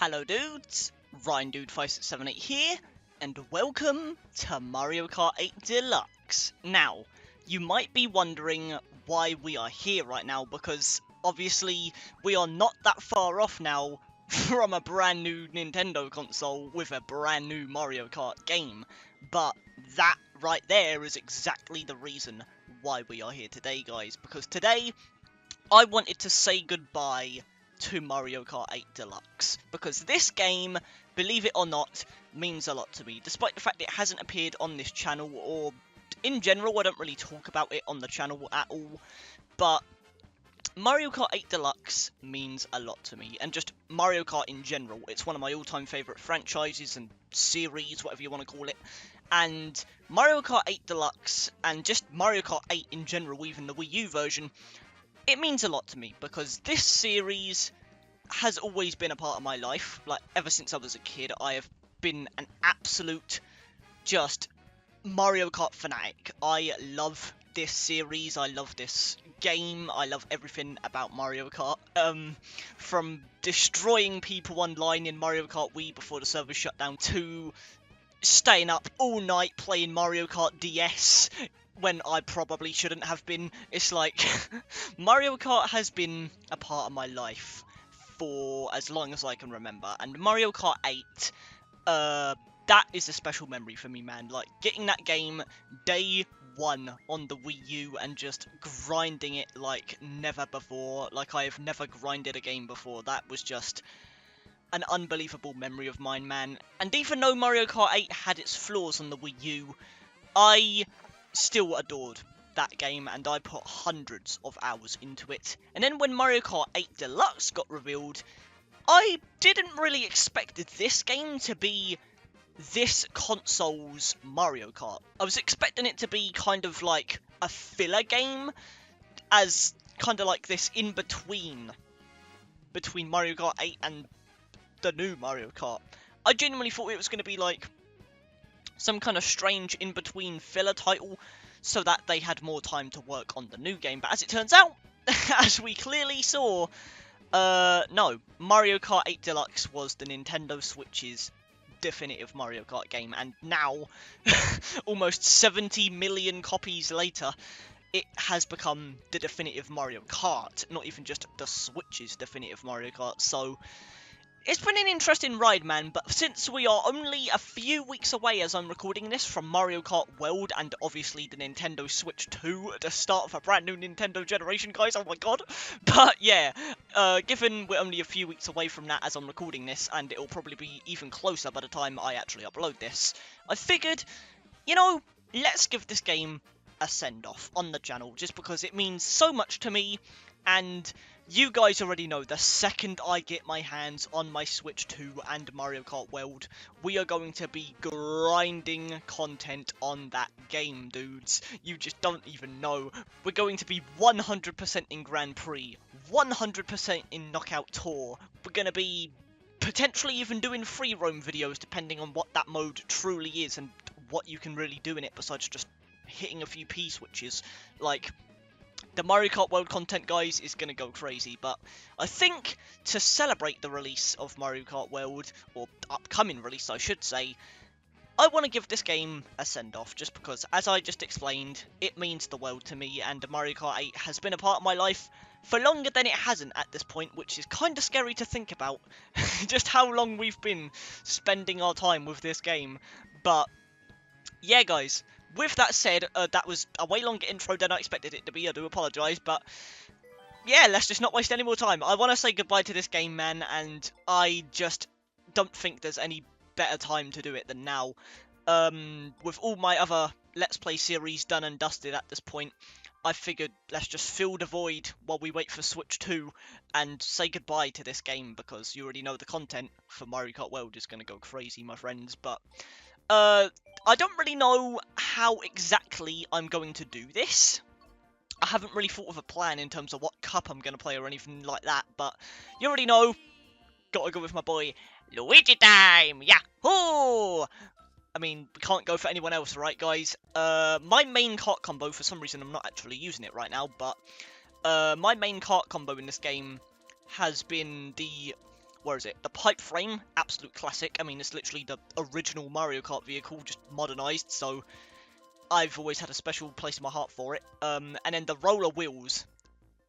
Hello dudes, Ryan Dude 5678 here, and welcome to Mario Kart 8 Deluxe. Now, you might be wondering why we are here right now, because obviously we are not that far off now from a brand new Nintendo console with a brand new Mario Kart game. But that right there is exactly the reason why we are here today, guys, because today I wanted to say goodbye to Mario Kart 8 Deluxe, because this game, believe it or not, means a lot to me. Despite the fact it hasn't appeared on this channel, or in general, I don't really talk about it on the channel at all, but Mario Kart 8 Deluxe means a lot to me, and just Mario Kart in general. It's one of my all-time favourite franchises and series, whatever you want to call it, and Mario Kart 8 Deluxe, and just Mario Kart 8 in general, even the Wii U version, it means a lot to me, because this series has always been a part of my life. Like, ever since I was a kid, I have been an absolute, just, Mario Kart fanatic. I love this series, I love this game, I love everything about Mario Kart. From destroying people online in Mario Kart Wii before the server shut down, to staying up all night playing Mario Kart DS when I probably shouldn't have been. It's like, Mario Kart has been a part of my life for as long as I can remember, and Mario Kart 8, that is a special memory for me, man. Like, getting that game day one on the Wii U and just grinding it like never before, like I have never grinded a game before, that was just an unbelievable memory of mine, man. And even though Mario Kart 8 had its flaws on the Wii U, I still adored that game, and I put hundreds of hours into it. And then when Mario Kart 8 Deluxe got revealed, I didn't really expect this game to be this console's Mario Kart. I was expecting it to be kind of like a filler game, as kind of like this in-between between Mario Kart 8 and the new Mario Kart. I genuinely thought it was going to be like some kind of strange in-between filler title, so that they had more time to work on the new game. But as it turns out, as we clearly saw, no, Mario Kart 8 Deluxe was the Nintendo Switch's definitive Mario Kart game, and now, almost 70 million copies later, it has become the definitive Mario Kart, not even just the Switch's definitive Mario Kart. So it's been an interesting ride, man, but since we are only a few weeks away as I'm recording this from Mario Kart World and obviously the Nintendo Switch 2, the start of a brand new Nintendo generation, guys, oh my god. But yeah, given we're only a few weeks away from that as I'm recording this, and it'll probably be even closer by the time I actually upload this, I figured, you know, let's give this game a send-off on the channel, just because it means so much to me. And you guys already know, the second I get my hands on my Switch 2 and Mario Kart World, we are going to be grinding content on that game, dudes. You just don't even know. We're going to be 100% in Grand Prix, 100% in Knockout Tour. We're going to be potentially even doing free roam videos, depending on what that mode truly is and what you can really do in it besides just hitting a few P-switches. Like, the Mario Kart World content, guys, is going to go crazy, but I think to celebrate the release of Mario Kart World, or upcoming release, I should say, I want to give this game a send-off, just because, as I just explained, it means the world to me, and Mario Kart 8 has been a part of my life for longer than it hasn't at this point, which is kind of scary to think about, just how long we've been spending our time with this game. But yeah, guys, with that said, that was a way longer intro than I expected it to be. I do apologise, but yeah, let's just not waste any more time. I want to say goodbye to this game, man, and I just don't think there's any better time to do it than now. With all my other Let's Play series done and dusted at this point, I figured let's just fill the void while we wait for Switch 2 and say goodbye to this game, because you already know the content for Mario Kart World is going to go crazy, my friends. But I don't really know how exactly I'm going to do this. I haven't really thought of a plan in terms of what cup I'm going to play or anything like that, but you already know, gotta go with my boy, Luigi time! Yahoo! I mean, we can't go for anyone else, right, guys? My main kart combo, for some reason I'm not actually using it right now, but my main kart combo in this game has been the where is it? The pipe frame, absolute classic. I mean, it's literally the original Mario Kart vehicle, just modernized, so I've always had a special place in my heart for it. And then the roller wheels.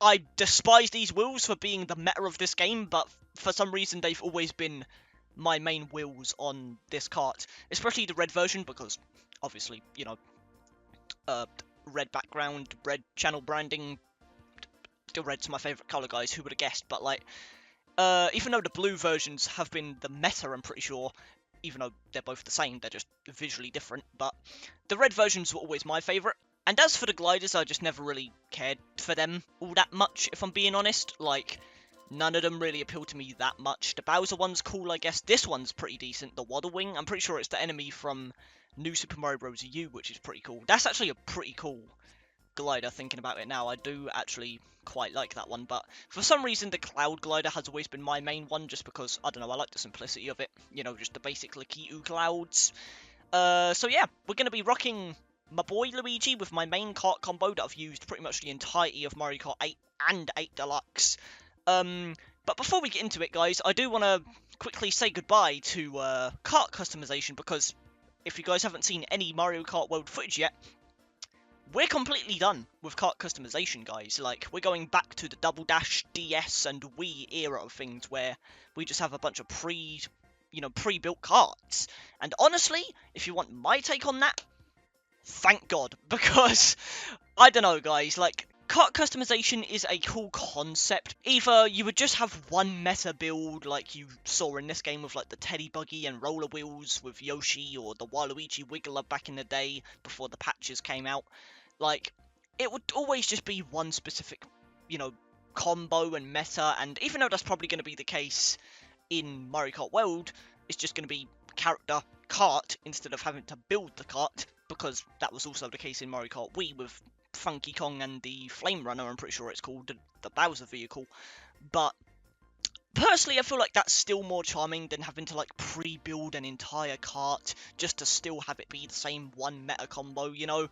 I despise these wheels for being the meta of this game, but for some reason they've always been my main wheels on this kart. Especially the red version, because obviously, you know, red background, red channel branding. The red's my favourite colour, guys, who would have guessed, but like, even though the blue versions have been the meta, I'm pretty sure, even though they're both the same, they're just visually different, but the red versions were always my favourite. And as for the gliders, I just never really cared for them all that much, if I'm being honest. Like, none of them really appeal to me that much. The Bowser one's cool, I guess. This one's pretty decent, the Waddle Wing. I'm pretty sure it's the enemy from New Super Mario Bros. U, which is pretty cool. That's actually a pretty cool glider, thinking about it now. I do actually quite like that one, but for some reason the Cloud Glider has always been my main one, just because, I don't know, I like the simplicity of it. You know, just the basic Lakitu clouds. So yeah, we're going to be rocking my boy Luigi with my main kart combo that I've used pretty much the entirety of Mario Kart 8 and 8 Deluxe. But before we get into it, guys, I do want to quickly say goodbye to kart customization, because if you guys haven't seen any Mario Kart World footage yet, we're completely done with kart customization, guys. Like, we're going back to the Double Dash, DS, and Wii era of things, where we just have a bunch of pre-built karts. And honestly, if you want my take on that, thank God, because, I don't know, guys, like, kart customization is a cool concept. Either you would just have one meta build, like you saw in this game with, like, the Teddy Buggy and roller wheels with Yoshi, or the Waluigi Wiggler back in the day, before the patches came out. Like, it would always just be one specific, you know, combo and meta, and even though that's probably going to be the case in Mario Kart World, it's just going to be character kart instead of having to build the kart, because that was also the case in Mario Kart Wii with Funky Kong and the Flame Runner, I'm pretty sure it's called, the Bowser vehicle. But personally, I feel like that's still more charming than having to, like, pre-build an entire kart just to still have it be the same one meta combo, you know?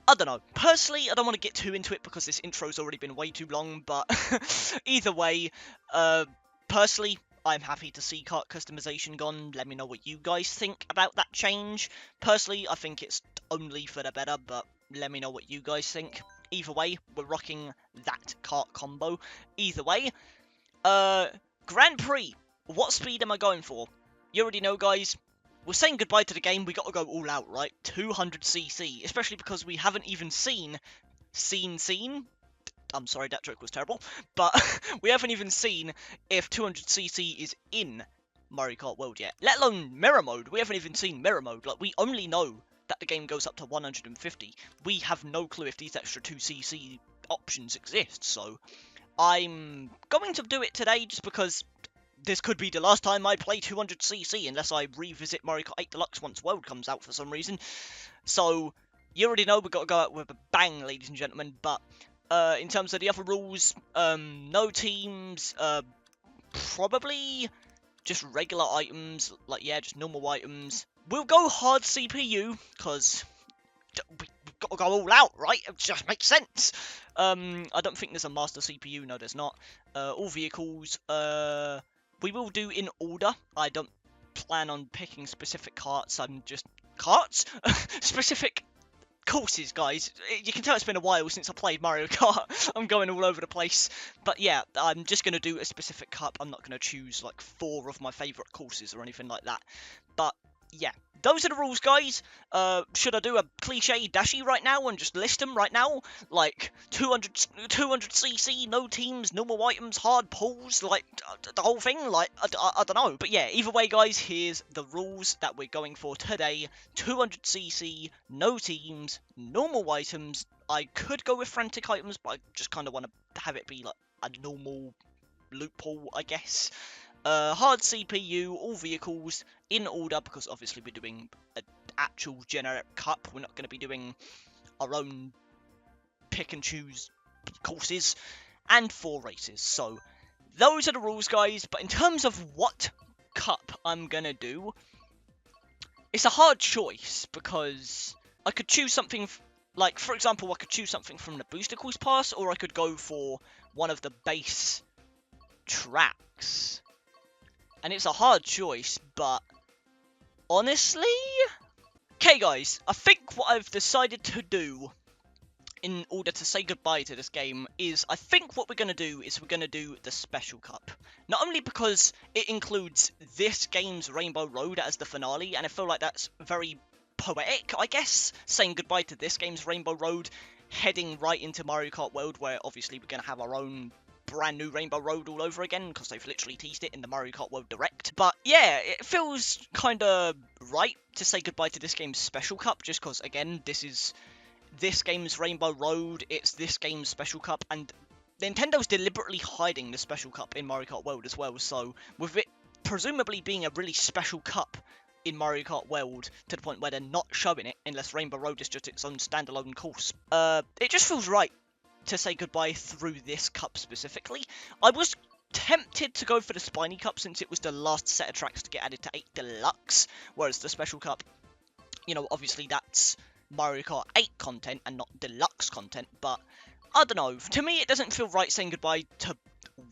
I don't know. Personally, I don't want to get too into it because this intro's already been way too long, but either way, personally, I'm happy to see kart customization gone. Let me know what you guys think about that change. Personally, I think it's only for the better, but let me know what you guys think. Either way, we're rocking that kart combo. Either way, Grand Prix. What speed am I going for? You already know, guys. We're saying goodbye to the game, we gotta go all out, right? 200cc, especially because we haven't even seen... I'm sorry, that joke was terrible. But we haven't even seen if 200cc is in Mario Kart World yet. Let alone Mirror Mode. We haven't even seen Mirror Mode. Like, we only know that the game goes up to 150. We have no clue if these extra 2cc options exist, so... I'm going to do it today just because... this could be the last time I play 200cc, unless I revisit Mario Kart 8 Deluxe once World comes out for some reason. So, you already know we've got to go out with a bang, ladies and gentlemen, but in terms of the other rules, no teams, probably just regular items, like, yeah, just normal items. We'll go hard CPU, because we've got to go all out, right? It just makes sense. I don't think there's a master CPU, no, there's not. All vehicles, we will do in order. I don't plan on picking specific karts. I'm just... karts? Specific courses, guys. You can tell it's been a while since I played Mario Kart. I'm going all over the place. But yeah, I'm just going to do a specific cup. I'm not going to choose, like, 4 of my favourite courses or anything like that. But yeah, those are the rules, guys. Should I do a cliche dashy right now and just list them right now? Like, 200cc, no teams, normal items, hard pulls, like, the whole thing? Like, I don't know. But yeah, either way, guys, here's the rules that we're going for today. 200cc, no teams, normal items. I could go with frantic items, but I just kind of want to have it be, like, a normal loophole, I guess. Hard CPU, all vehicles, in order, because obviously we're doing an actual generic cup. We're not going to be doing our own pick-and-choose courses, and 4 races. So, those are the rules, guys, but in terms of what cup I'm going to do, it's a hard choice, because I could choose something, like, for example, I could choose something from the Booster Course Pass, or I could go for one of the base tracks. And it's a hard choice, but honestly... Okay, guys, I think what I've decided to do in order to say goodbye to this game is, I think what we're going to do is we're going to do the Special Cup. Not only because it includes this game's Rainbow Road as the finale, and I feel like that's very poetic, I guess, saying goodbye to this game's Rainbow Road, heading right into Mario Kart World, where obviously we're going to have our own brand new Rainbow Road all over again, because they've literally teased it in the Mario Kart World Direct. But yeah, it feels kind of right to say goodbye to this game's Special Cup, just because, again, this is this game's Rainbow Road, it's this game's Special Cup, and Nintendo's deliberately hiding the Special Cup in Mario Kart World as well, so with it presumably being a really special cup in Mario Kart World, to the point where they're not showing it, unless Rainbow Road is just its own standalone course, it just feels right to say goodbye through this cup specifically. I was tempted to go for the Spiny Cup, since it was the last set of tracks to get added to 8 Deluxe, whereas the Special Cup, you know, obviously that's Mario Kart 8 content and not Deluxe content, but I don't know, to me it doesn't feel right saying goodbye to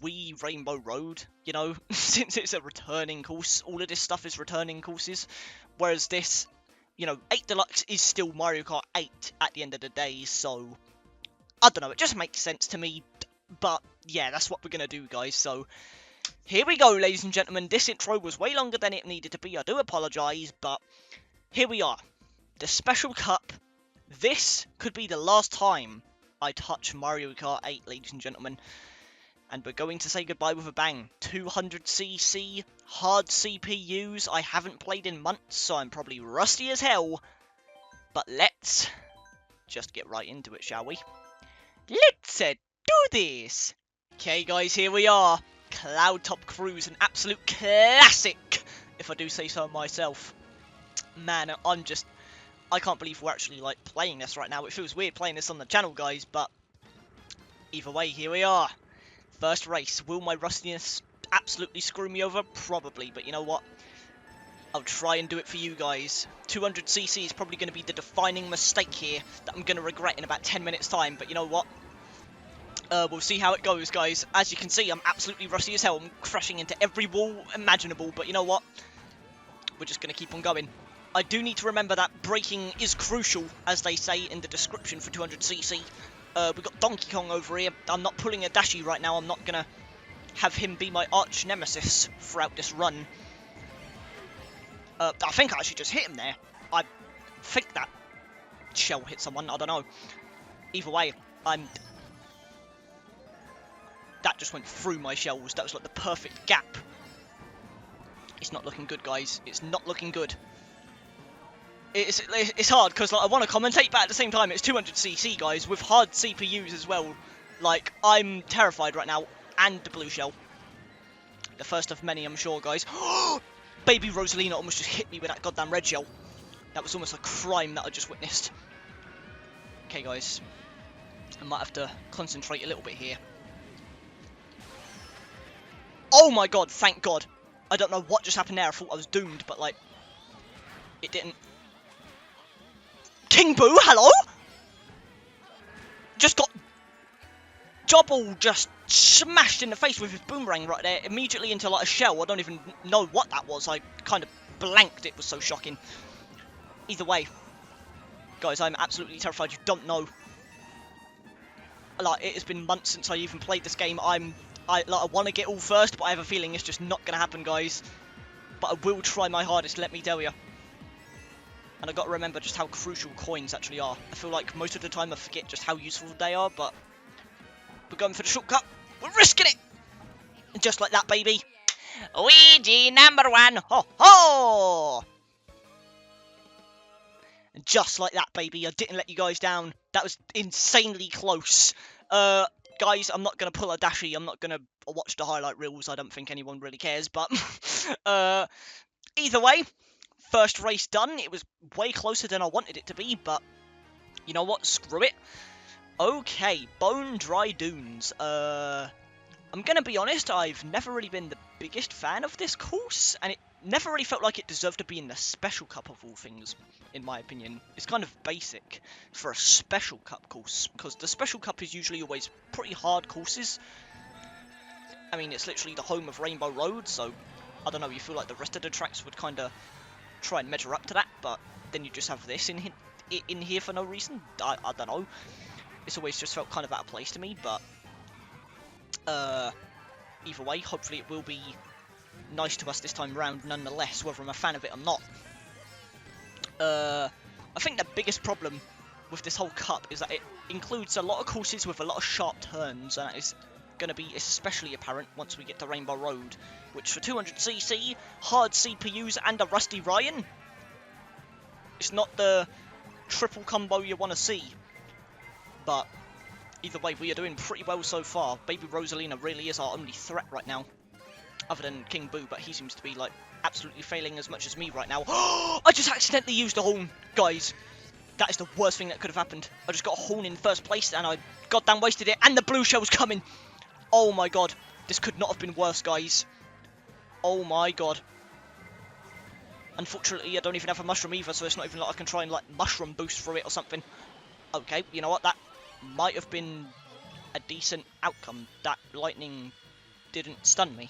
Wii Rainbow Road, you know, since it's a returning course. All of this stuff is returning courses, whereas this, you know, 8 Deluxe is still Mario Kart 8 at the end of the day, so I don't know, it just makes sense to me, but yeah, that's what we're gonna do, guys. So here we go, ladies and gentlemen. This intro was way longer than it needed to be, I do apologise, but here we are. The Special Cup. This could be the last time I touch Mario Kart 8, ladies and gentlemen. And we're going to say goodbye with a bang. 200cc, hard CPUs. I haven't played in months, so I'm probably rusty as hell. But let's just get right into it, shall we? Let's do this! Okay, guys, here we are. Cloud Top Cruise, an absolute classic, if I do say so myself. Man, I can't believe we're actually, like, playing this right now. It feels weird playing this on the channel, guys, but either way, here we are. First race. Will my rustiness absolutely screw me over? Probably, but you know what? I'll try and do it for you guys. 200cc is probably going to be the defining mistake here that I'm going to regret in about 10 minutes time, but you know what? We'll see how it goes, guys. As you can see, I'm absolutely rusty as hell. I'm crashing into every wall imaginable, but you know what? We're just going to keep on going. I do need to remember that braking is crucial, as they say in the description for 200cc. We've got Donkey Kong over here. I'm not pulling a Dashi right now. I'm not going to have him be my arch nemesis throughout this run. I think I actually just hit him there. I think that shell hit someone. I don't know. Either way, that just went through my shells. That was like the perfect gap. It's not looking good, guys. It's not looking good. It's hard, because like, I want to commentate, but at the same time, it's 200cc, guys, with hard CPUs as well. Like, I'm terrified right now. And the blue shell. The first of many, I'm sure, guys. Baby Rosalina almost just hit me with that goddamn red shell. That was almost a crime that I just witnessed. Okay, guys. I might have to concentrate a little bit here. Oh my god, thank god. I don't know what just happened there. I thought I was doomed, but, like, it didn't. King Boo, hello? Just got double just smashed in the face with his boomerang right there, immediately into like a shell. I don't even know what that was. I kind of blanked. It was so shocking. Either way, guys, I'm absolutely terrified. You don't know. Like, it has been months since I even played this game. I want to get all first, but I have a feeling it's just not going to happen, guys. But I will try my hardest, let me tell you. And I've got to remember just how crucial coins actually are. I feel like most of the time I forget just how useful they are, but we're going for the shortcut. We're risking it! And just like that, baby. Luigi #1! Ho ho! And just like that, baby. I didn't let you guys down. That was insanely close. Guys, I'm not going to pull a Dashi. I'm not going to watch the highlight reels. I don't think anyone really cares, but either way. First race done. It was way closer than I wanted it to be, but you know what? Screw it. Okay, Bone Dry Dunes. I'm gonna be honest, I've never really been the biggest fan of this course, and it never really felt like it deserved to be in the Special Cup of all things, in my opinion. It's kind of basic for a Special Cup course, because the Special Cup is usually always pretty hard courses. I mean, it's literally the home of Rainbow Road, so I don't know, you feel like the rest of the tracks would kind of try and measure up to that, but then you just have this in here for no reason. I don't know. It's always just felt kind of out of place to me, but either way, hopefully it will be nice to us this time round nonetheless, whether I'm a fan of it or not. I think the biggest problem with this whole cup is that it includes a lot of courses with a lot of sharp turns, and that is going to be especially apparent once we get to Rainbow Road, which for 200cc, hard CPUs and a rusty Ryan, it's not the triple combo you want to see. But either way, we are doing pretty well so far. Baby Rosalina really is our only threat right now, other than King Boo, but he seems to be like absolutely failing as much as me right now. I just accidentally used a horn, guys. That is the worst thing that could have happened. I just got a horn in first place and I goddamn wasted it, and the blue shell's coming. Oh my god, this could not have been worse, guys. Oh my god. Unfortunately, I don't even have a mushroom either, so it's not even like I can try and like mushroom boost through it or something. Okay, you know what, that might have been a decent outcome. That lightning didn't stun me,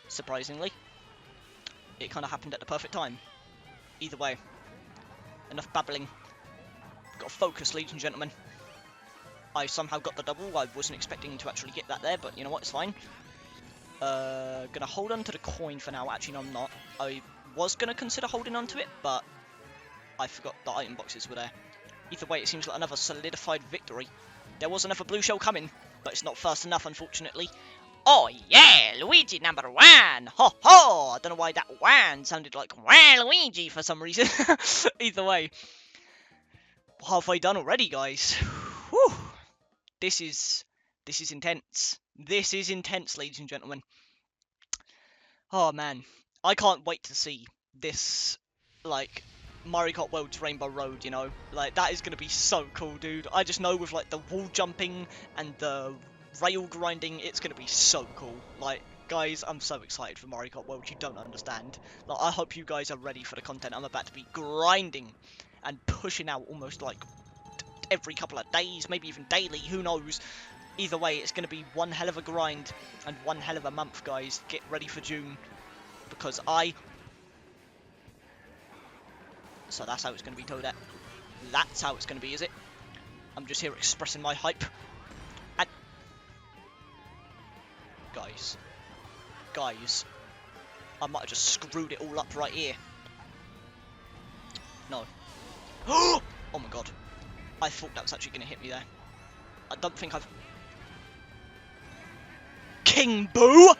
surprisingly. It kind of happened at the perfect time. Either way, enough babbling. Got to focus, ladies and gentlemen. I somehow got the double. I wasn't expecting to actually get that there, but you know what, it's fine. Gonna hold on to the coin for now. Actually, no, I'm not. I was gonna consider holding on to it, but I forgot the item boxes were there. Either way, it seems like another solidified victory. There was another blue shell coming, but it's not fast enough, unfortunately. Oh yeah, Luigi number 1! Ho ho! I don't know why that one sounded like Luigi for some reason. Either way, halfway done already, guys. Whew. This is intense. This is intense, ladies and gentlemen. Oh man, I can't wait to see this, like, Mario Kart World's Rainbow Road, you know? Like, that is going to be so cool, dude. I just know with, like, the wall jumping and the rail grinding, it's going to be so cool. Like, guys, I'm so excited for Mario Kart World, you don't understand. Like, I hope you guys are ready for the content I'm about to be grinding and pushing out almost, like, every couple of days, maybe even daily, who knows. Either way, it's going to be one hell of a grind and one hell of a month, guys. Get ready for June, because So that's how it's going to be, Toadette. That's how it's going to be, is it? I'm just here expressing my hype. And guys, I might have just screwed it all up right here. No. Oh my god. I thought that was actually going to hit me there. I don't think I've... King Boo!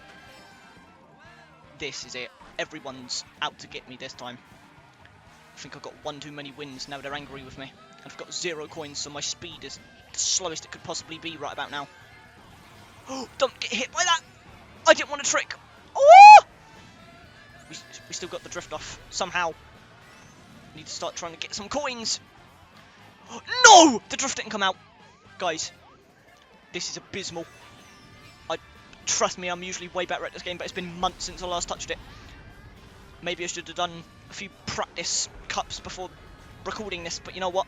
This is it. Everyone's out to get me this time. I think I've got one too many wins, now they're angry with me. And I've got 0 coins, so my speed is the slowest it could possibly be right about now. Oh, don't get hit by that! I didn't want to trick! Oh! We still got the drift off, somehow. Need to start trying to get some coins. No! The drift didn't come out. Guys, this is abysmal. Trust me, I'm usually way better at this game, but it's been months since I last touched it. Maybe I should have done a few practice cups before recording this, but you know what?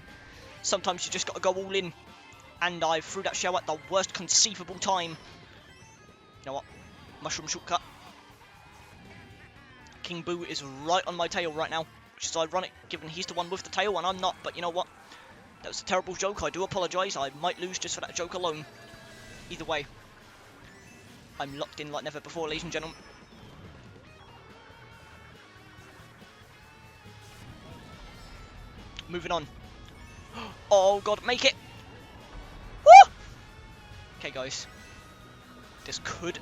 Sometimes you just got to go all in. And I threw that shell at the worst conceivable time. You know what? Mushroom shortcut. King Boo is right on my tail right now, which is ironic, given he's the one with the tail and I'm not, but you know what? That was a terrible joke, I do apologise. I might lose just for that joke alone. Either way, I'm locked in like never before, ladies and gentlemen. Moving on. Oh god, make it! Woo! Okay, guys. This could,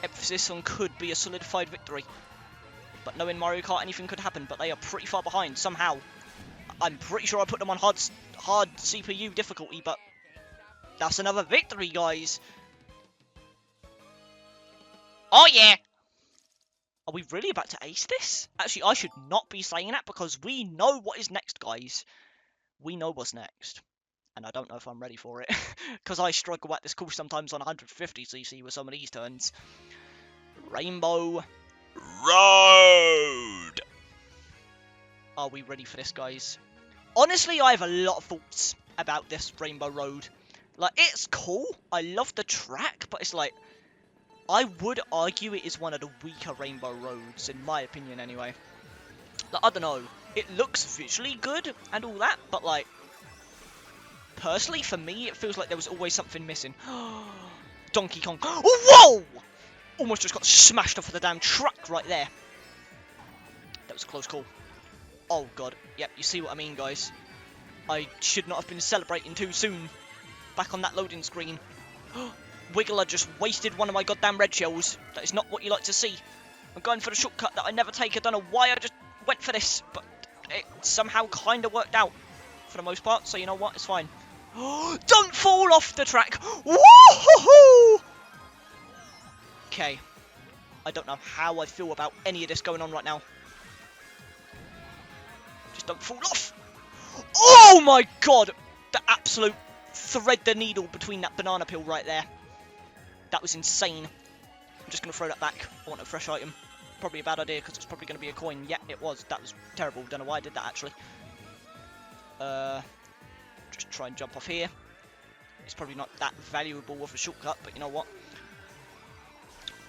emphasis on could, be a solidified victory. But knowing Mario Kart, anything could happen, but they are pretty far behind somehow. I'm pretty sure I put them on hard CPU difficulty, but that's another victory, guys. Oh yeah! Are we really about to ace this? Actually, I should not be saying that, because we know what is next, guys. We know what's next. And I don't know if I'm ready for it. Because I struggle at this course sometimes on 150cc with some of these turns. Rainbow Road! Are we ready for this, guys? Honestly, I have a lot of thoughts about this Rainbow Road. Like, it's cool. I love the track, but it's like, I would argue it is one of the weaker Rainbow Roads, in my opinion anyway. Like, I don't know, it looks visually good and all that, but like, personally, for me, it feels like there was always something missing. Donkey Kong. Whoa! Almost just got smashed off of the damn truck right there. That was a close call. Oh god. Yep, you see what I mean, guys. I should not have been celebrating too soon. Back on that loading screen. Wiggler just wasted one of my goddamn red shells. That is not what you like to see. I'm going for the shortcut that I never take. I don't know why I just went for this, but it somehow kind of worked out for the most part, so you know what? It's fine. Don't fall off the track! Woohoo! Okay. I don't know how I feel about any of this going on right now. Just don't fall off! Oh my god! The absolute thread the needle between that banana peel right there. That was insane. I'm just going to throw that back. I want a fresh item. Probably a bad idea because it's probably going to be a coin. Yeah, it was. That was terrible. Don't know why I did that actually. Just try and jump off here. It's probably not that valuable of a shortcut, but you know what?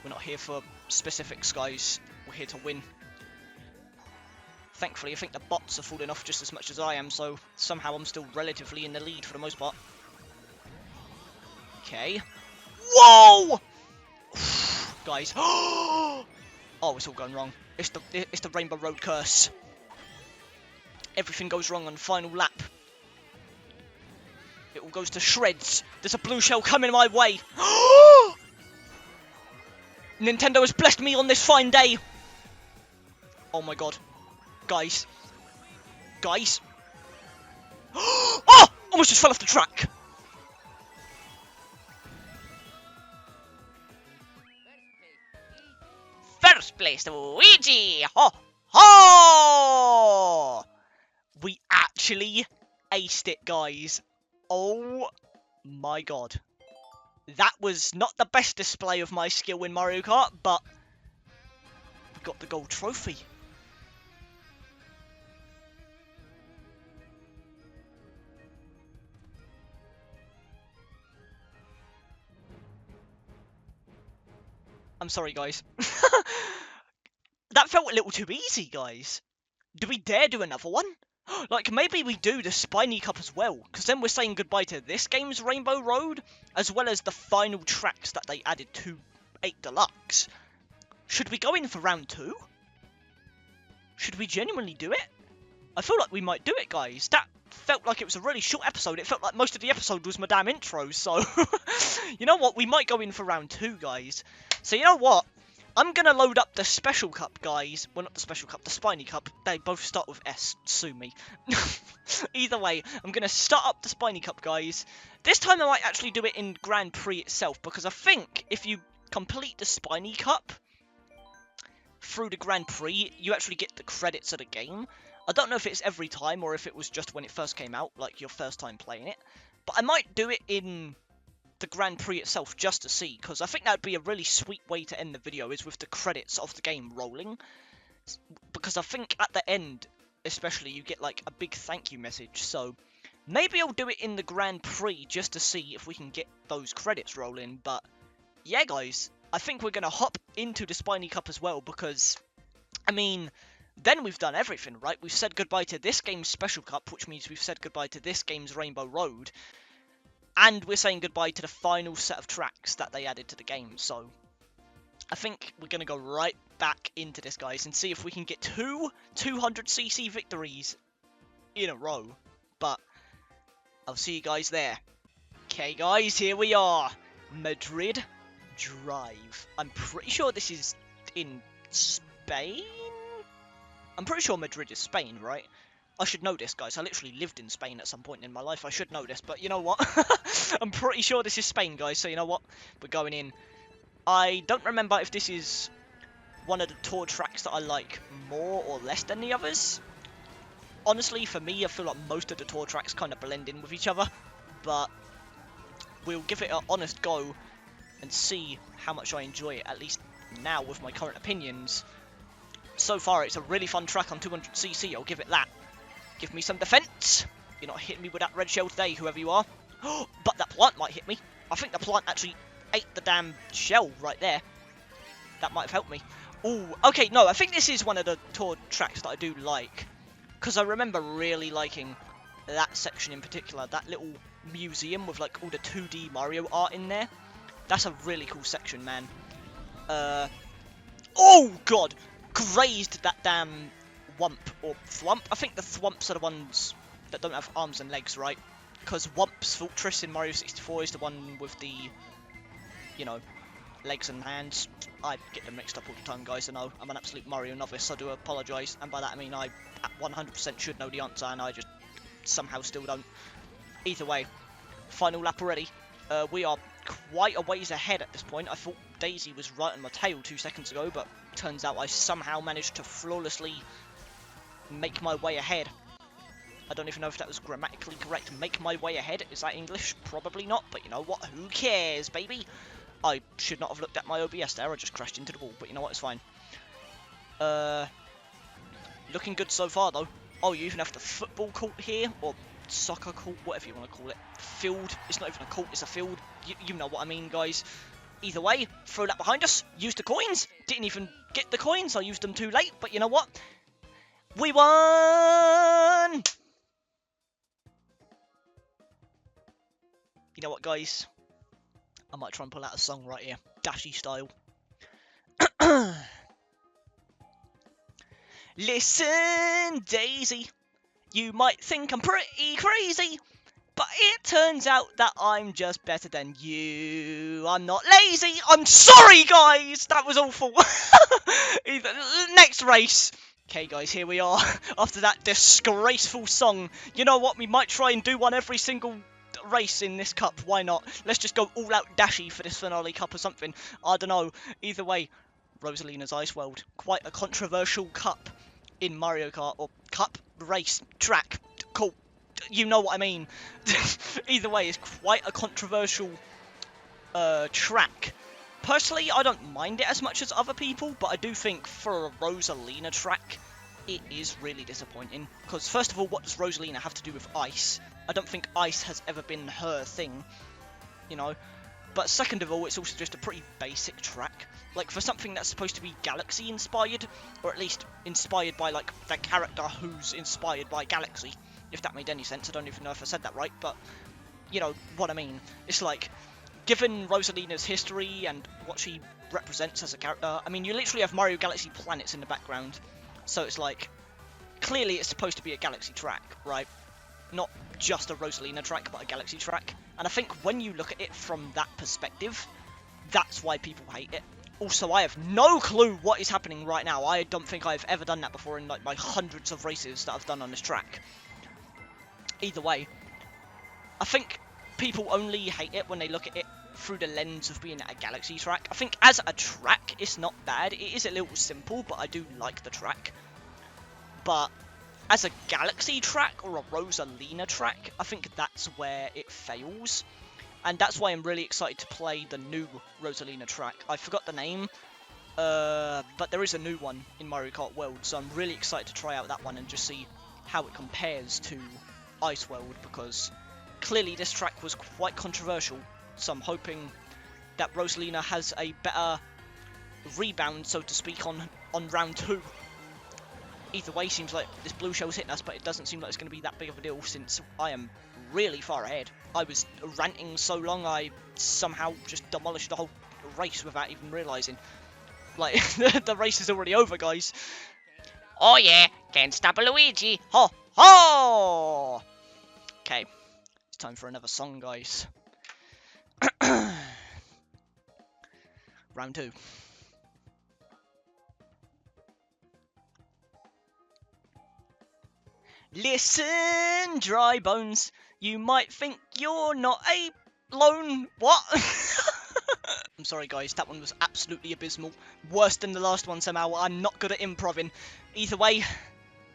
We're not here for specifics, guys. We're here to win. Thankfully, I think the bots are falling off just as much as I am, so somehow I'm still relatively in the lead for the most part. Okay. Whoa! Guys. Oh, it's all going wrong. It's the Rainbow Road curse. Everything goes wrong on final lap. It all goes to shreds. There's a blue shell coming my way. Nintendo has blessed me on this fine day. Oh my god. Guys. Guys. Oh! Almost just fell off the track. First place, Luigi! Ho! Ho! We actually aced it, guys. Oh my god. That was not the best display of my skill in Mario Kart, but we got the gold trophy. I'm sorry, guys. That felt a little too easy, guys. Do we dare do another one? Like, maybe we do the Spiny Cup as well, because then we're saying goodbye to this game's Rainbow Road, as well as the final tracks that they added to 8 Deluxe. Should we go in for round 2? Should we genuinely do it? I feel like we might do it, guys. That felt like it was a really short episode. It felt like most of the episode was my damn intro, so... You know what? We might go in for round 2, guys. So you know what? I'm going to load up the Special Cup, guys. Well, not the Special Cup, the Spiny Cup. They both start with S. Sue me. Either way, I'm going to start up the Spiny Cup, guys. This time I might actually do it in Grand Prix itself, because I think if you complete the Spiny Cup through the Grand Prix, you actually get the credits of the game. I don't know if it's every time or if it was just when it first came out, like your first time playing it. But I might do it in the Grand Prix itself just to see, because I think that would be a really sweet way to end the video, is with the credits of the game rolling. Because I think at the end, especially, you get like a big thank you message. So maybe I'll do it in the Grand Prix just to see if we can get those credits rolling. But yeah, guys, I think we're going to hop into the Spiny Cup as well, because, I mean, then we've done everything, right? We've said goodbye to this game's Special Cup, which means we've said goodbye to this game's Rainbow Road. And we're saying goodbye to the final set of tracks that they added to the game. So I think we're going to go right back into this, guys, and see if we can get 2 200cc victories in a row. But I'll see you guys there. Okay, guys, here we are. Madrid Drive. I'm pretty sure this is in Spain? I'm pretty sure Madrid is Spain, right? I should know this, guys. I literally lived in Spain at some point in my life. I should know this, but you know what? I'm pretty sure this is Spain, guys, so you know what? We're going in. I don't remember if this is one of the tour tracks that I like more or less than the others. Honestly, for me, I feel like most of the tour tracks kind of blend in with each other, but we'll give it an honest go and see how much I enjoy it, at least now with my current opinions. So far, it's a really fun track on 200cc, I'll give it that. Give me some defense. You're not hitting me with that red shell today, whoever you are. But that plant might hit me. I think the plant actually ate the damn shell right there. That might have helped me. Ooh, okay, no, I think this is one of the tour tracks that I do like. Because I remember really liking that section in particular. That little museum with, like, all the 2D Mario art in there. That's a really cool section, man. Oh, God! Grazed that damn Wump, or Thwump. I think the Thwumps are the ones that don't have arms and legs, right? Because Wump's Fortress in Mario 64 is the one with the, you know, legs and hands. I get them mixed up all the time, guys. I know I'm an absolute Mario novice. I do apologise, and by that I mean I 100% should know the answer, and I just somehow still don't. Either way, final lap already. We are quite a ways ahead at this point. I thought Daisy was right on my tail 2 seconds ago, but turns out I somehow managed to flawlessly make my way ahead. I don't even know if that was grammatically correct. Make my way ahead. Is that English? Probably not, but you know what? Who cares, baby? I should not have looked at my OBS there. I just crashed into the wall, but you know what? It's fine. Looking good so far, though. Oh, you even have the football court here, or soccer court, whatever you want to call it. Field. It's not even a court, it's a field. You know what I mean, guys. Either way, throw that behind us. Use the coins. Didn't even get the coins. I used them too late, but you know what? We won! You know what, guys? I might try and pull out a song right here. Dashy style. Listen, Daisy. You might think I'm pretty crazy, but it turns out that I'm just better than you. I'm not lazy. I'm sorry, guys. That was awful. Next race. Okay, guys, here we are. After that disgraceful song. You know what? We might try and do one every single race in this cup. Why not? Let's just go all out dashy for this finale cup or something. I don't know. Either way, Rosalina's Ice World. Quite a controversial cup in Mario Kart. Or cup, race, track. Cool. You know what I mean. Either way, it's quite a controversial track. Personally, I don't mind it as much as other people, but I do think for a Rosalina track, it is really disappointing. Because first of all, what does Rosalina have to do with ice? I don't think ice has ever been her thing, you know. But second of all, it's also just a pretty basic track. Like, for something that's supposed to be Galaxy inspired, or at least inspired by, like, the character who's inspired by Galaxy. If that made any sense, I don't even know if I said that right, but you know what I mean. It's like, given Rosalina's history and what she represents as a character, I mean, you literally have Mario Galaxy planets in the background, so it's like, clearly it's supposed to be a Galaxy track, right? Not just a Rosalina track, but a Galaxy track. And I think when you look at it from that perspective, that's why people hate it. Also, I have no clue what is happening right now. I don't think I've ever done that before in like my hundreds of races that I've done on this track. Either way, I think people only hate it when they look at it through the lens of being a Galaxy track. I think as a track, it's not bad. It is a little simple, but I do like the track. But as a Galaxy track or a Rosalina track, I think that's where it fails. And that's why I'm really excited to play the new Rosalina track. I forgot the name, but there is a new one in Mario Kart World, so I'm really excited to try out that one and just see how it compares to Ice World, because clearly this track was quite controversial, so I'm hoping that Rosalina has a better rebound, so to speak, on round 2. Either way, seems like this blue shell's hitting us, but it doesn't seem like it's going to be that big of a deal since I am really far ahead. I was ranting so long, I somehow just demolished the whole race without even realising. Like, the race is already over, guys. Oh yeah, can't stop a Luigi. Ho, ho! Okay, it's time for another song, guys. Round 2. Listen, dry bones, you might think you're not alone. What? I'm sorry, guys, that one was absolutely abysmal. Worse than the last one somehow. I'm not good at improving. Either way,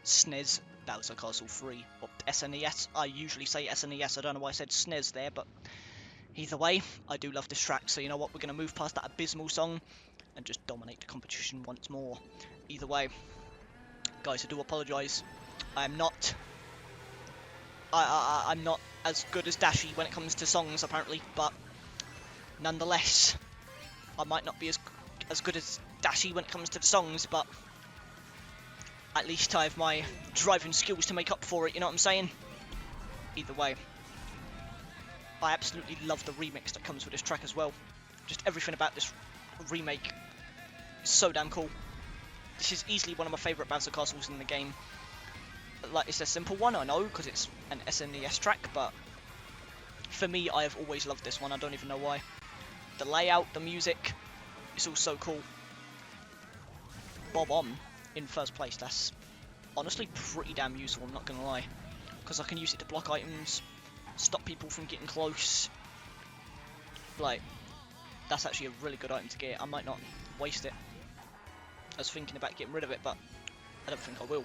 SNES Bowser Castle 3, or SNES. I usually say SNES, I don't know why I said SNES there, but either way, I do love this track, so you know what, we're going to move past that abysmal song and just dominate the competition once more. Either way, guys, I do apologise. I'm not as good as Dashi when it comes to songs, apparently, but Nonetheless, I might not be as good as Dashy when it comes to the songs, but at least I have my driving skills to make up for it, you know what I'm saying? Either way, I absolutely love the remix that comes with this track as well. Just everything about this remake is so damn cool. This is easily one of my favourite Bowser Castles in the game. Like, it's a simple one, I know, because it's an SNES track, but for me, I have always loved this one. I don't even know why. The layout, the music, it's all so cool. Bob on in first place. That's honestly pretty damn useful, I'm not gonna lie. Because I can use it to block items, stop people from getting close. Like, that's actually a really good item to get. I might not waste it. I was thinking about getting rid of it, but I don't think I will.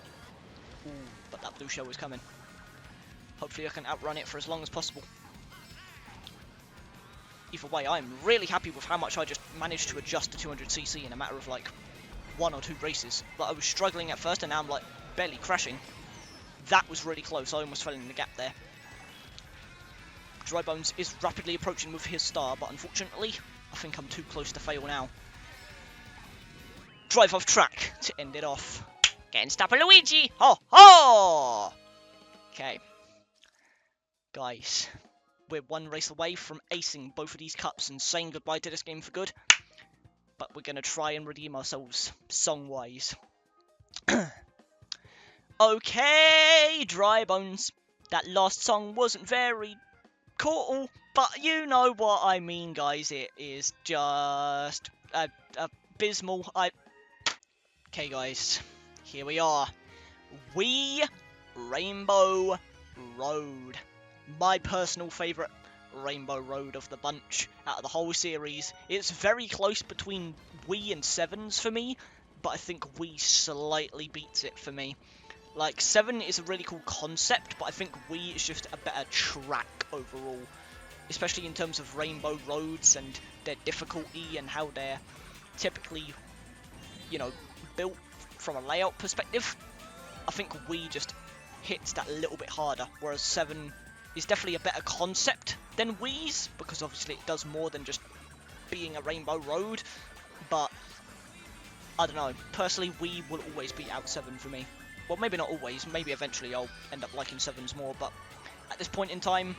Ooh, but that blue shell is coming. Hopefully I can outrun it for as long as possible. Either way, I'm really happy with how much I just managed to adjust to 200cc in a matter of like 1 or 2 races. Like, I was struggling at first and now I'm like barely crashing. That was really close. I almost fell in the gap there. Dry Bones is rapidly approaching with his star, but unfortunately, I think I'm too close to fail now. Drive off track to end it off. Getting stop Luigi! Ho ho! Okay. Guys, we're 1 race away from acing both of these cups and saying goodbye to this game for good. But we're going to try and redeem ourselves, song-wise. Okay, Dry Bones. That last song wasn't very cool, but you know what I mean, guys. It is just abysmal. Okay, guys. Here we are. Wii Rainbow Road. My personal favourite Rainbow Road of the bunch out of the whole series. It's very close between Wii and Sevens for me, but I think Wii slightly beats it for me. Like, 7 is a really cool concept, but I think Wii is just a better track overall. Especially in terms of Rainbow Roads and their difficulty and how they're typically, you know, built from a layout perspective. I think Wii just hits that a little bit harder, whereas 7 is definitely a better concept than Wii's, because obviously it does more than just being a Rainbow Road, but I don't know, personally Wii will always beat out 7 for me. Well, maybe not always, maybe eventually I'll end up liking 7s more, but at this point in time...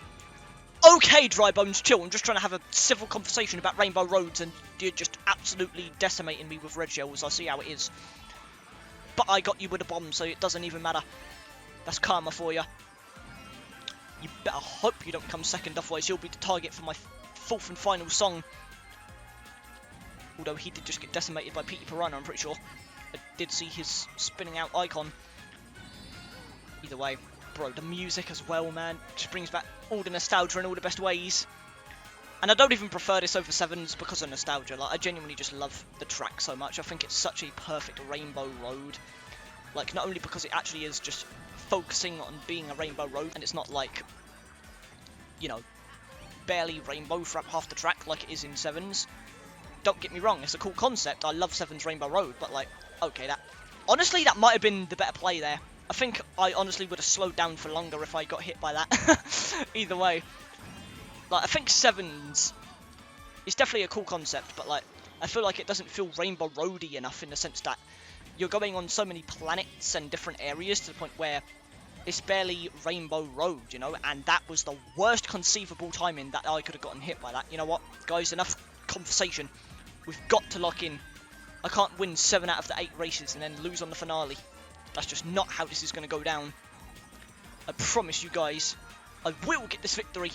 Okay, Dry Bones, chill, I'm just trying to have a civil conversation about Rainbow Roads, and you're just absolutely decimating me with red shells. I see how it is. But I got you with a bomb, so it doesn't even matter. That's karma for you. You better hope you don't come second, otherwise you'll be the target for my 4th and final song. Although he did just get decimated by Petey Piranha, I'm pretty sure. I did see his spinning out icon. Either way, bro, the music as well, man, just brings back all the nostalgia in all the best ways. And I don't even prefer this over 7s because of nostalgia. Like, I genuinely just love the track so much. I think it's such a perfect Rainbow Road. Like, not only because it actually is just focusing on being a Rainbow Road, and it's not like, you know, barely rainbow throughout half the track like it is in 7s. Don't get me wrong, it's a cool concept. I love 7's Rainbow Road, but like, okay, that... Honestly, that might have been the better play there. I think I honestly would have slowed down for longer if I got hit by that. Either way. Like, I think 7's is definitely a cool concept, but like, I feel like it doesn't feel Rainbow Roady enough in the sense that you're going on so many planets and different areas to the point where it's barely Rainbow Road, you know? And that was the worst conceivable timing that I could have gotten hit by that. You know what? Guys, enough conversation. We've got to lock in. I can't win 7 out of the 8 races and then lose on the finale. That's just not how this is going to go down. I promise you guys, I will get this victory.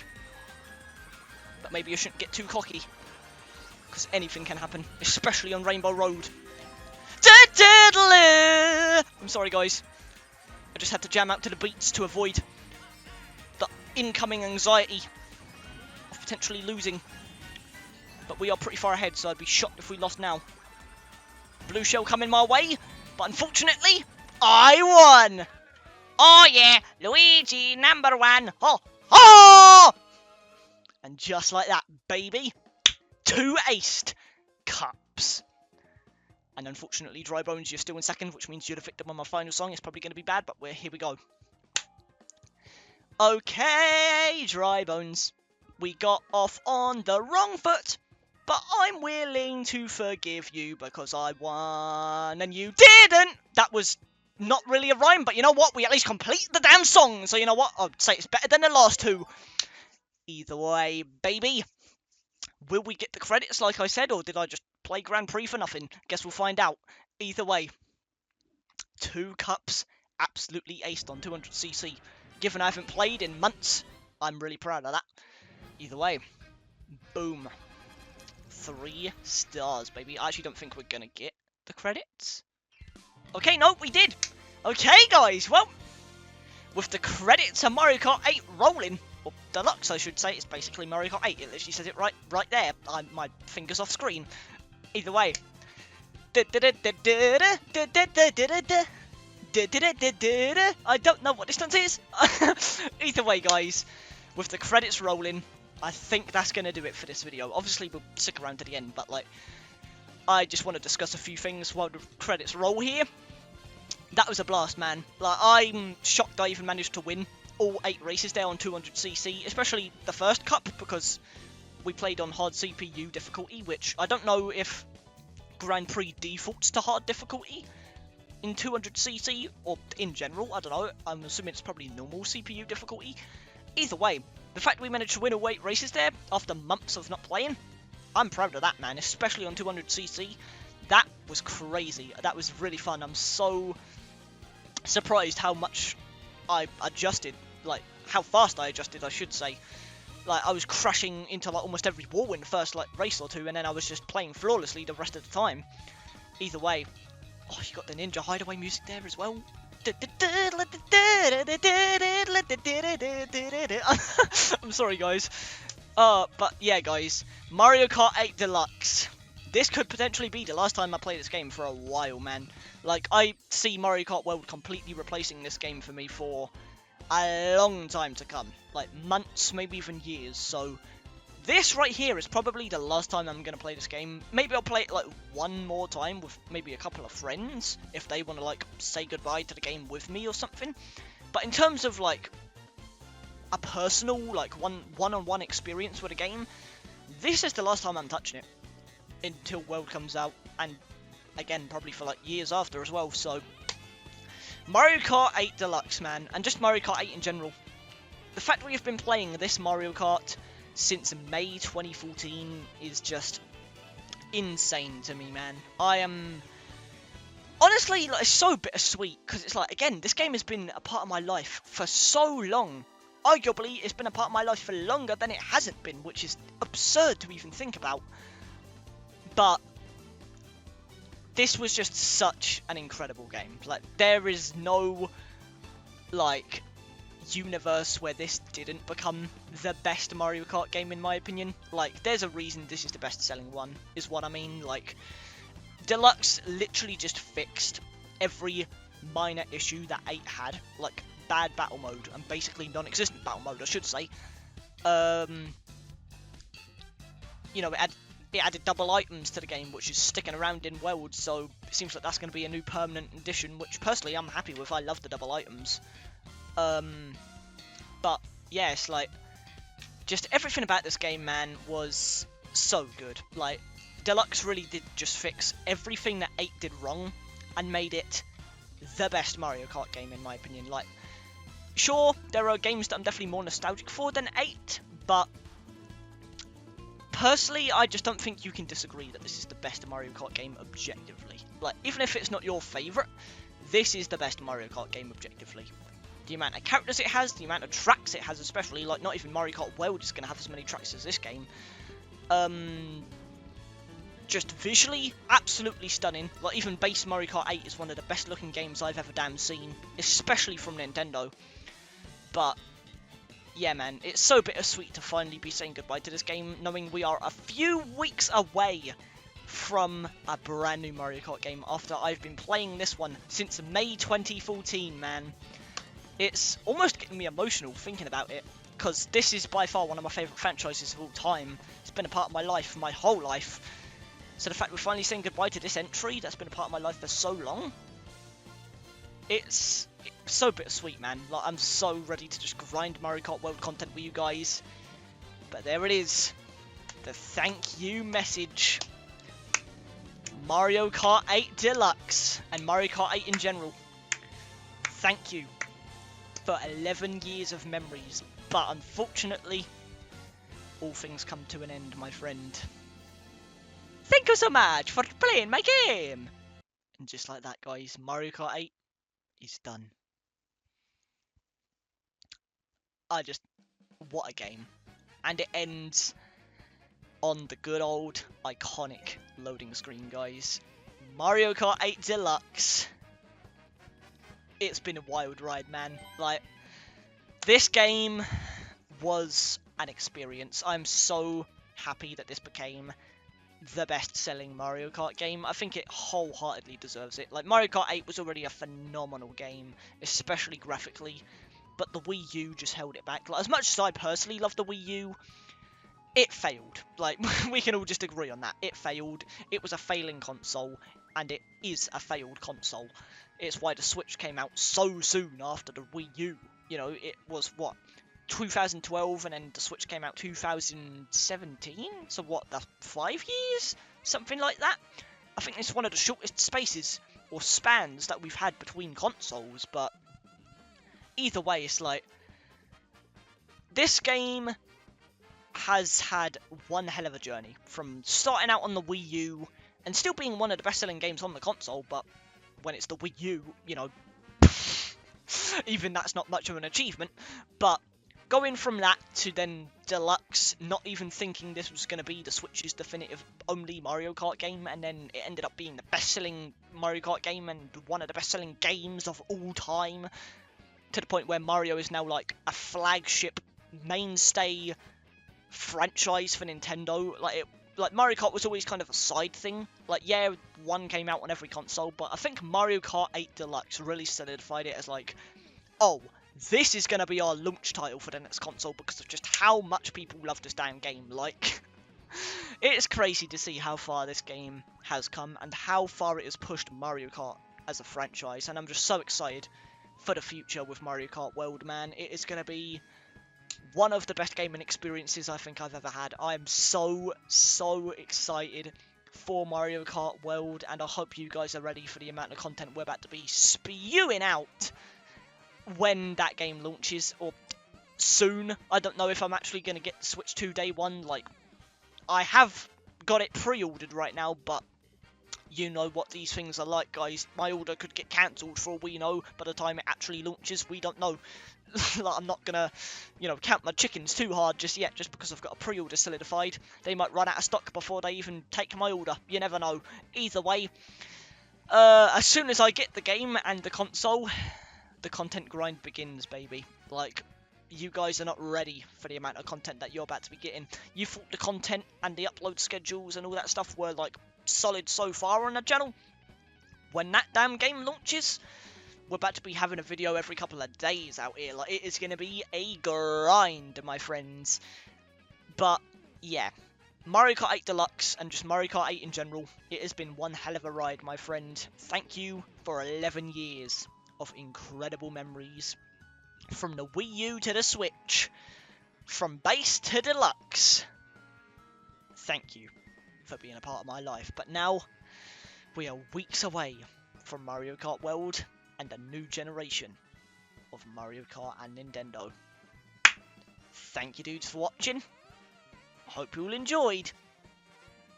But maybe I shouldn't get too cocky, because anything can happen, especially on Rainbow Road. I'm sorry, guys. I just had to jam out to the beats to avoid the incoming anxiety of potentially losing. But we are pretty far ahead, so I'd be shocked if we lost now. Blue shell coming my way, but unfortunately, I won! Oh yeah, Luigi #1! Ho! Ho! And just like that, baby, 2 aced cups. And unfortunately, Dry Bones, you're still in second, which means you're the victim on my final song. It's probably going to be bad, but here we go. Okay, Dry Bones. We got off on the wrong foot. but I'm willing to forgive you because I won and you didn't. That was not really a rhyme, but you know what? We at least complete the damn song, so you know what? I'd say it's better than the last two. Either way, baby. Will we get the credits like I said, or did I just play Grand Prix for nothing? Guess we'll find out. Either way, 2 cups absolutely aced on 200cc. Given I haven't played in months, I'm really proud of that. Either way, boom. 3 stars, baby. I actually don't think we're gonna get the credits. Okay, no, we did. Okay, guys, well, with the credits of Mario Kart 8 rolling, or Deluxe, I should say, it's basically Mario Kart 8. It literally says it right there. My finger's off screen. Either way. I don't know what distance is. Either way, guys, with the credits rolling, I think that's going to do it for this video. Obviously, we'll stick around to the end, but, like, I just want to discuss a few things while the credits roll here. That was a blast, man. Like, I'm shocked I even managed to win all 8 races there on 200cc, especially the first cup, because we played on hard CPU difficulty, which I don't know if Grand Prix defaults to hard difficulty in 200cc, or in general, I don't know. I'm assuming it's probably normal CPU difficulty. Either way, the fact we managed to win all 8 races there after months of not playing, I'm proud of that, man, especially on 200cc. That was crazy. That was really fun. I'm so surprised how much I adjusted, like, how fast I adjusted, I should say. Like, I was crashing into, like, almost every wall in the first, like, race or two, and then I was just playing flawlessly the rest of the time. Either way. Oh, you got the Ninja Hideaway music there as well. I'm sorry, guys. But yeah, guys. Mario Kart 8 Deluxe. This could potentially be the last time I play this game for a while, man. Like, I see Mario Kart World completely replacing this game for me for a long time to come. Like, months, maybe even years. So, this right here is probably the last time I'm going to play this game. Maybe I'll play it, like, one more time with maybe a couple of friends, if they want to, like, say goodbye to the game with me or something. But in terms of, like, a personal, like, one-on-one experience with a game, this is the last time I'm touching it. Until World comes out, and again, probably for, like, years after as well, so... Mario Kart 8 Deluxe, man, and just Mario Kart 8 in general. The fact we've been playing this Mario Kart since May 2014 is just insane to me, man. I am... Honestly, like, it's so bittersweet, because it's like, again, this game has been a part of my life for so long. Arguably, it's been a part of my life for longer than it hasn't been, which is absurd to even think about. But this was just such an incredible game. Like, there is no, like, universe where this didn't become the best Mario Kart game, in my opinion. Like, there's a reason this is the best-selling one, is what I mean. Like, Deluxe literally just fixed every minor issue that 8 had. Like, bad battle mode, and basically non-existent battle mode, I should say. You know, it added double items to the game, which is sticking around in World, so it seems like that's going to be a new permanent addition, which personally I'm happy with. I love the double items. But yeah, it's like, just everything about this game, man, was so good. Like, Deluxe really did just fix everything that 8 did wrong and made it the best Mario Kart game, in my opinion. Like, sure, there are games that I'm definitely more nostalgic for than 8, but personally, I just don't think you can disagree that this is the best Mario Kart game objectively. Like, even if it's not your favourite, this is the best Mario Kart game objectively. The amount of characters it has, the amount of tracks it has especially, like, not even Mario Kart World is going to have as many tracks as this game. Just visually, absolutely stunning. Like, even base Mario Kart 8 is one of the best looking games I've ever damn seen, especially from Nintendo. But yeah, man, it's so bittersweet to finally be saying goodbye to this game, knowing we are a few weeks away from a brand new Mario Kart game after I've been playing this one since May 2014, man. It's almost getting me emotional thinking about it, because this is by far one of my favourite franchises of all time. It's been a part of my life, my whole life. So the fact we're finally saying goodbye to this entry that's been a part of my life for so long, it's so bittersweet, man. Like, I'm so ready to just grind Mario Kart World content with you guys. But there it is. the thank you message. Mario Kart 8 Deluxe and Mario Kart 8 in general. Thank you for 11 years of memories, but unfortunately, all things come to an end, my friend. Thank you so much for playing my game! And just like that, guys, Mario Kart 8 is done. What a game. And it ends on the good old, iconic loading screen, guys. Mario Kart 8 Deluxe. It's been a wild ride, man. Like, this game was an experience. I'm so happy that this became the best-selling Mario Kart game. I think it wholeheartedly deserves it. Like, Mario Kart 8 was already a phenomenal game, especially graphically, but the Wii U just held it back. Like, as much as I personally love the Wii U, it failed. Like, we can all just agree on that. It failed. It was a failing console, and it is a failed console. It's why the Switch came out so soon after the Wii U. You know, it was, what, 2012, and then the Switch came out 2017? So what, that's 5 years? Something like that? I think it's one of the shortest spaces, or spans, that we've had between consoles, but either way, it's like, this game has had one hell of a journey, from starting out on the Wii U, and still being one of the best-selling games on the console, but when it's the Wii U, you know, even that's not much of an achievement, but going from that to then Deluxe, not even thinking this was going to be the Switch's definitive only Mario Kart game, and then it ended up being the best-selling Mario Kart game and one of the best-selling games of all time, to the point where Mario is now like a flagship mainstay franchise for Nintendo. Like Mario Kart was always kind of a side thing. Like, yeah, one came out on every console, but I think Mario Kart 8 Deluxe really solidified it as like, oh, this is going to be our launch title for the next console because of just how much people love this damn game. Like, it's crazy to see how far this game has come and how far it has pushed Mario Kart as a franchise, and I'm just so excited for the future with Mario Kart World, man. It is going to be one of the best gaming experiences I think I've ever had. I'm so excited for Mario Kart World, and I hope you guys are ready for the amount of content we're about to be spewing out when that game launches, or soon. I don't know if I'm actually going to get the Switch 2 day one. Like, I have got it pre-ordered right now, but you know what these things are like, guys. My order could get cancelled for all we know by the time it actually launches. We don't know. Like, I'm not gonna, you know, count my chickens too hard just yet, just because I've got a pre-order solidified. They might run out of stock before they even take my order. You never know. Either way, as soon as I get the game and the console, the content grind begins, baby. Like, you guys are not ready for the amount of content that you're about to be getting. You thought the content and the upload schedules and all that stuff were, like, solid so far on the channel. When that damn game launches, we're about to be having a video every couple of days out here. Like, it is going to be a grind, my friends. But, yeah. Mario Kart 8 Deluxe and just Mario Kart 8 in general, it has been one hell of a ride, my friend. Thank you for 11 years of incredible memories. From the Wii U to the Switch. From base to Deluxe. Thank you for being a part of my life. But now, we are weeks away from Mario Kart World and a new generation of Mario Kart and Nintendo. Thank you, dudes, for watching. Hope you all enjoyed.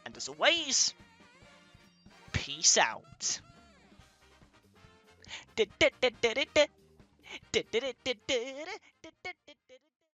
And as always, peace out.